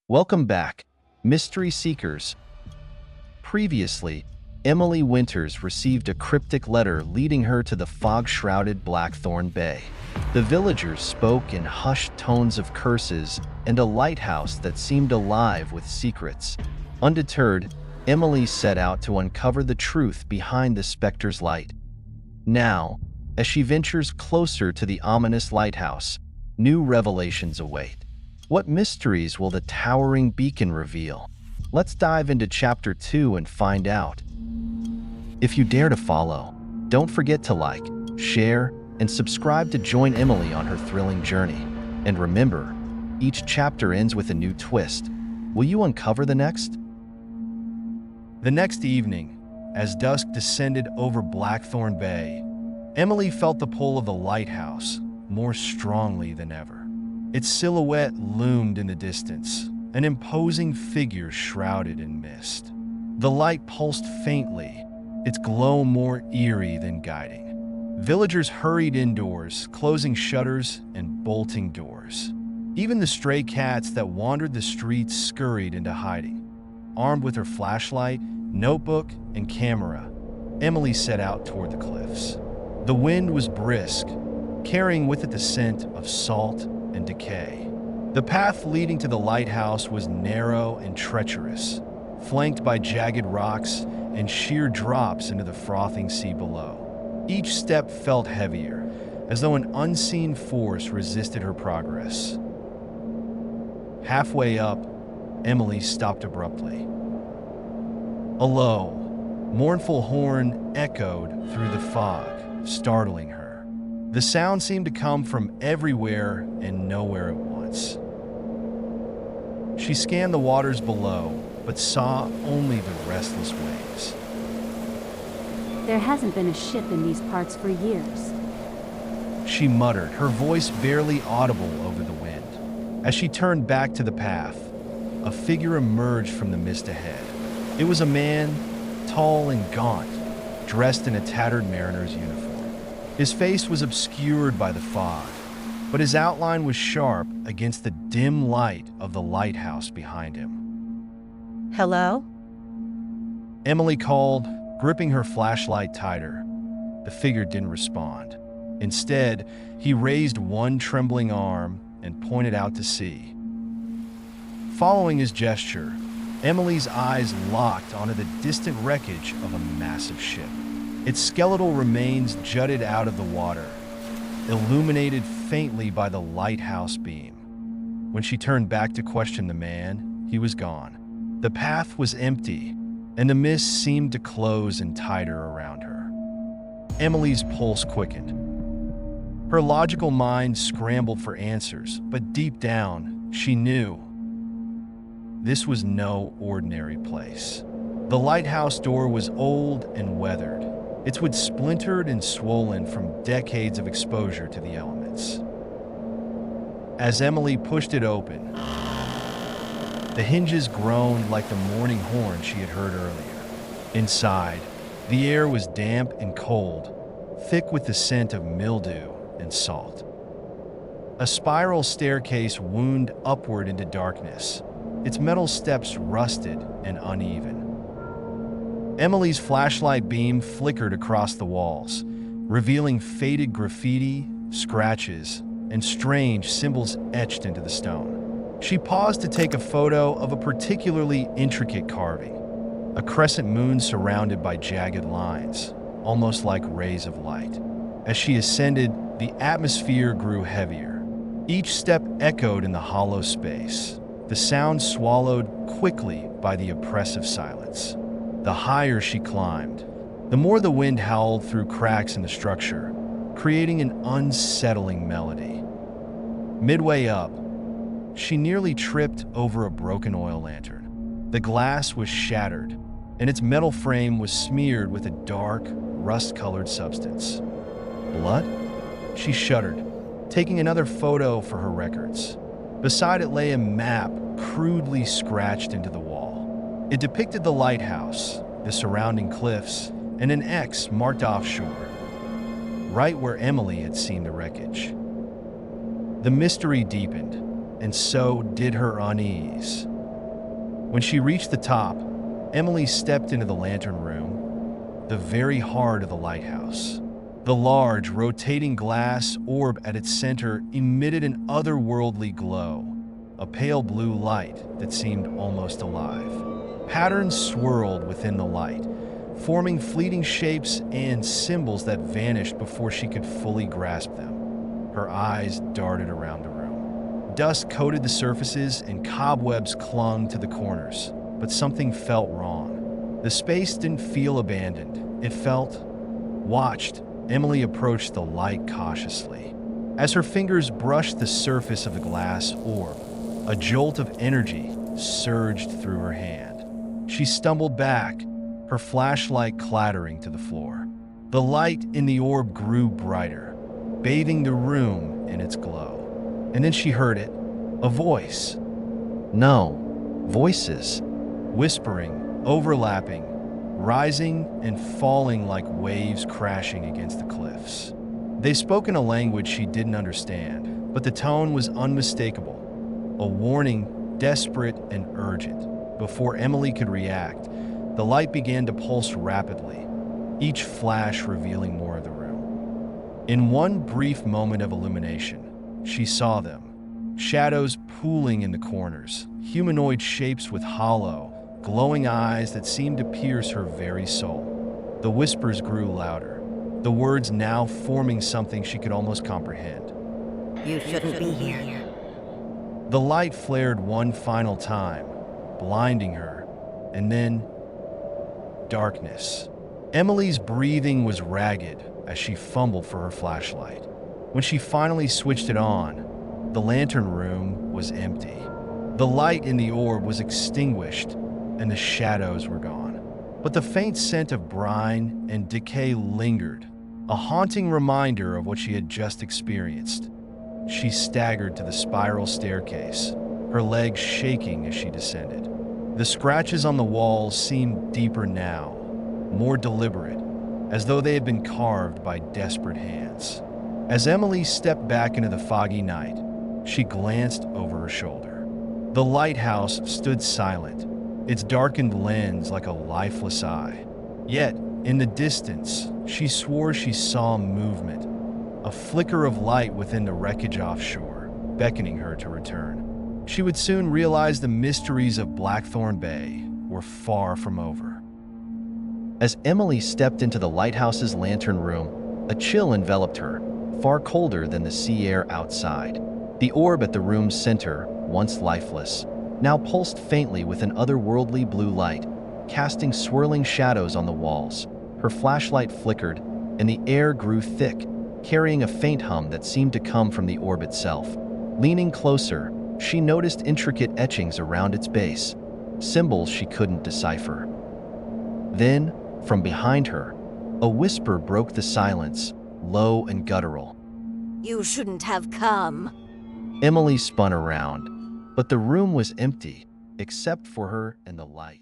Welcome back, mystery seekers. Previously, Emily Winters received a cryptic letter leading her to the fog-shrouded Blackthorn Bay. The villagers spoke in hushed tones of curses and a lighthouse that seemed alive with secrets. Undeterred, Emily set out to uncover the truth behind the specter's light. Now, as she ventures closer to the ominous lighthouse, new revelations await. What mysteries will the towering beacon reveal? Let's dive into Chapter 2 and find out. If you dare to follow, don't forget to like, share, and subscribe to join Emily on her thrilling journey. And remember, each chapter ends with a new twist. Will you uncover the next? The next evening, as dusk descended over Blackthorn Bay, Emily felt the pull of the lighthouse more strongly than ever. Its silhouette loomed in the distance, an imposing figure shrouded in mist. The light pulsed faintly, its glow more eerie than guiding. Villagers hurried indoors, closing shutters and bolting doors. Even the stray cats that wandered the streets scurried into hiding. Armed with her flashlight, notebook, and camera, Emily set out toward the cliffs. The wind was brisk, carrying with it the scent of salt and decay. The path leading to the lighthouse was narrow and treacherous, flanked by jagged rocks and sheer drops into the frothing sea below. Each step felt heavier, as though an unseen force resisted her progress. Halfway up, Emily stopped abruptly. A low, mournful horn echoed through the fog, startling her. The sound seemed to come from everywhere and nowhere at once. She scanned the waters below, but saw only the restless waves. There hasn't been a ship in these parts for years. She muttered, her voice barely audible over the wind. As she turned back to the path, a figure emerged from the mist ahead. It was a man, tall and gaunt, dressed in a tattered mariner's uniform. His face was obscured by the fog, but his outline was sharp against the dim light of the lighthouse behind him. Hello? Emily called, gripping her flashlight tighter. The figure didn't respond. Instead, he raised one trembling arm and pointed out to sea. Following his gesture, Emily's eyes locked onto the distant wreckage of a massive ship. Its skeletal remains jutted out of the water, illuminated faintly by the lighthouse beam. When she turned back to question the man, he was gone. The path was empty, and the mist seemed to close in tighter around her. Emily's pulse quickened. Her logical mind scrambled for answers, but deep down, she knew this was no ordinary place. The lighthouse door was old and weathered, its wood splintered and swollen from decades of exposure to the elements. As Emily pushed it open, the hinges groaned like the morning horn she had heard earlier. Inside, the air was damp and cold, thick with the scent of mildew and salt. A spiral staircase wound upward into darkness, its metal steps rusted and uneven. Emily's flashlight beam flickered across the walls, revealing faded graffiti, scratches, and strange symbols etched into the stone. She paused to take a photo of a particularly intricate carving, a crescent moon surrounded by jagged lines, almost like rays of light. As she ascended, the atmosphere grew heavier. Each step echoed in the hollow space, the sound swallowed quickly by the oppressive silence. The higher she climbed, the more the wind howled through cracks in the structure, creating an unsettling melody. Midway up, she nearly tripped over a broken oil lantern. The glass was shattered, and its metal frame was smeared with a dark, rust-colored substance. Blood? She shuddered, taking another photo for her records. Beside it lay a map crudely scratched into the wall. It depicted the lighthouse, the surrounding cliffs, and an X marked offshore, right where Emily had seen the wreckage. The mystery deepened, and so did her unease. When she reached the top, Emily stepped into the lantern room, the very heart of the lighthouse. The large, rotating glass orb at its center emitted an otherworldly glow, a pale blue light that seemed almost alive. Patterns swirled within the light, forming fleeting shapes and symbols that vanished before she could fully grasp them. Her eyes darted around the room. Dust coated the surfaces and cobwebs clung to the corners, but something felt wrong. The space didn't feel abandoned. It felt watched. Emily approached the light cautiously. As her fingers brushed the surface of the glass orb, a jolt of energy surged through her hand. She stumbled back, her flashlight clattering to the floor. The light in the orb grew brighter, bathing the room in its glow. And then she heard it, a voice. No, voices. Whispering, overlapping, rising and falling like waves crashing against the cliffs. They spoke in a language she didn't understand, but the tone was unmistakable, a warning, desperate and urgent. Before Emily could react, the light began to pulse rapidly, each flash revealing more of the room. In one brief moment of illumination, she saw them, shadows pooling in the corners, humanoid shapes with hollow, glowing eyes that seemed to pierce her very soul. The whispers grew louder, the words now forming something she could almost comprehend. You shouldn't be here. The light flared one final time, blinding her, and then darkness. Emily's breathing was ragged as she fumbled for her flashlight. When she finally switched it on, the lantern room was empty. The light in the orb was extinguished, and the shadows were gone. But the faint scent of brine and decay lingered, a haunting reminder of what she had just experienced. She staggered to the spiral staircase, her legs shaking as she descended. The scratches on the walls seemed deeper now, more deliberate, as though they had been carved by desperate hands. As Emily stepped back into the foggy night, she glanced over her shoulder. The lighthouse stood silent, its darkened lens like a lifeless eye. Yet, in the distance, she swore she saw movement, a flicker of light within the wreckage offshore, beckoning her to return. She would soon realize the mysteries of Blackthorn Bay were far from over. As Emily stepped into the lighthouse's lantern room, a chill enveloped her, far colder than the sea air outside. The orb at the room's center, once lifeless, now pulsed faintly with an otherworldly blue light, casting swirling shadows on the walls. Her flashlight flickered, and the air grew thick, carrying a faint hum that seemed to come from the orb itself. Leaning closer, she noticed intricate etchings around its base, symbols she couldn't decipher. Then, from behind her, a whisper broke the silence, low and guttural. You shouldn't have come. Emily spun around, but the room was empty, except for her and the light.